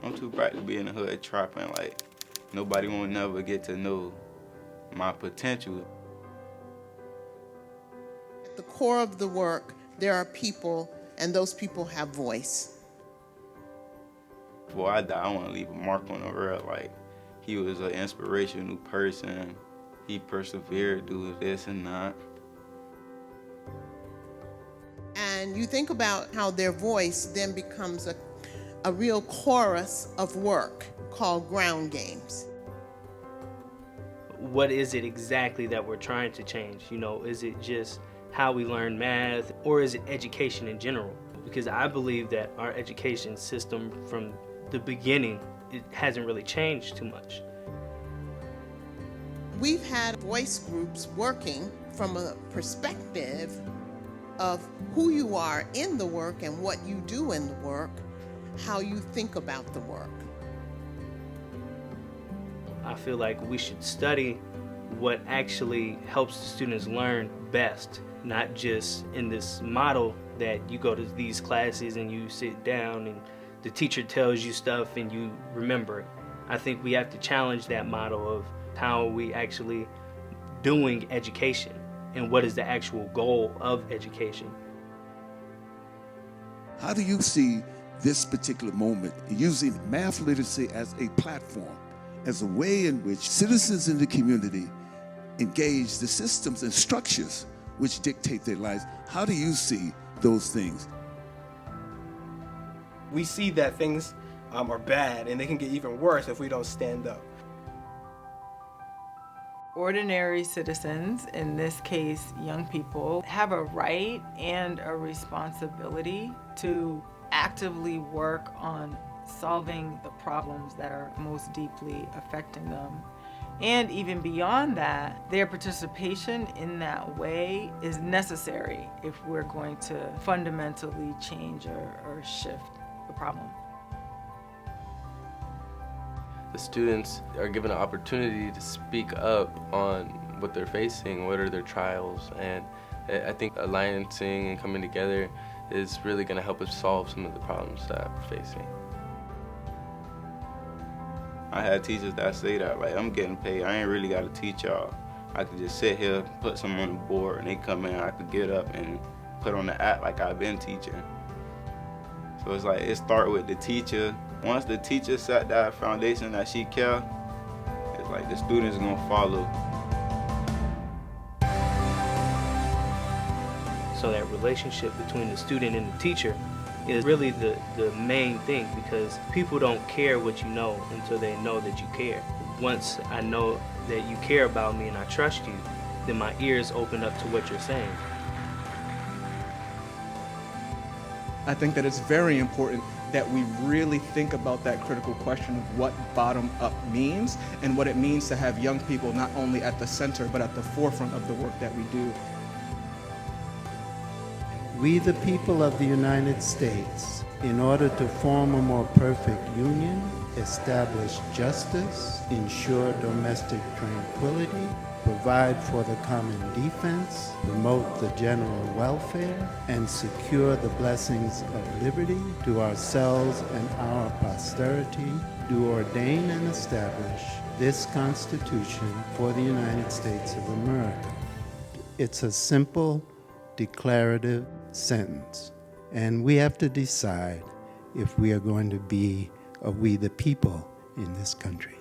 I'm too bright to be in the hood trapping. Like, nobody won't never get to know my potential. At the core of the work, there are people, and those people have voice. Before I die, I want to leave a mark on the world. Like, he was an inspirational person. He persevered, do this and that. And you think about how their voice then becomes a real chorus of work called ground games. What is it exactly that we're trying to change? You know, is it just how we learn math, or is it education in general? Because I believe that our education system from the beginning, it hasn't really changed too much. We've had voice groups working from a perspective of who you are in the work and what you do in the work, how you think about the work. I feel like we should study what actually helps the students learn best, not just in this model that you go to these classes and you sit down and the teacher tells you stuff and you remember it. I think we have to challenge that model of how are we actually doing education and what is the actual goal of education. How do you see this particular moment using math literacy as a platform, as a way in which citizens in the community engage the systems and structures which dictate their lives? How do you see those things? We see that things are bad, and they can get even worse if we don't stand up. Ordinary citizens, in this case young people, have a right and a responsibility to actively work on solving the problems that are most deeply affecting them. And even beyond that, their participation in that way is necessary if we're going to fundamentally change or shift the problem. The students are given an opportunity to speak up on what they're facing, what are their trials, and I think alliancing and coming together is really going to help us solve some of the problems that we're facing. I had teachers that say that, like, I'm getting paid, I ain't really got to teach y'all. I could just sit here, put something on the board, and they come in, I could get up and put on the act like I've been teaching. So it's like, it start with the teacher. Once the teacher set that foundation that she care, it's like the students gonna follow. So that relationship between the student and the teacher is really the main thing, because people don't care what you know until they know that you care. Once I know that you care about me and I trust you, then my ears open up to what you're saying. I think that it's very important that we really think about that critical question of what bottom-up means and what it means to have young people not only at the center but at the forefront of the work that we do. We, the people of the United States, in order to form a more perfect union, establish justice, ensure domestic tranquility, provide for the common defense, promote the general welfare, and secure the blessings of liberty to ourselves and our posterity, do ordain and establish this Constitution for the United States of America. It's a simple, declarative sentence, and we have to decide if we are going to be a we the people in this country.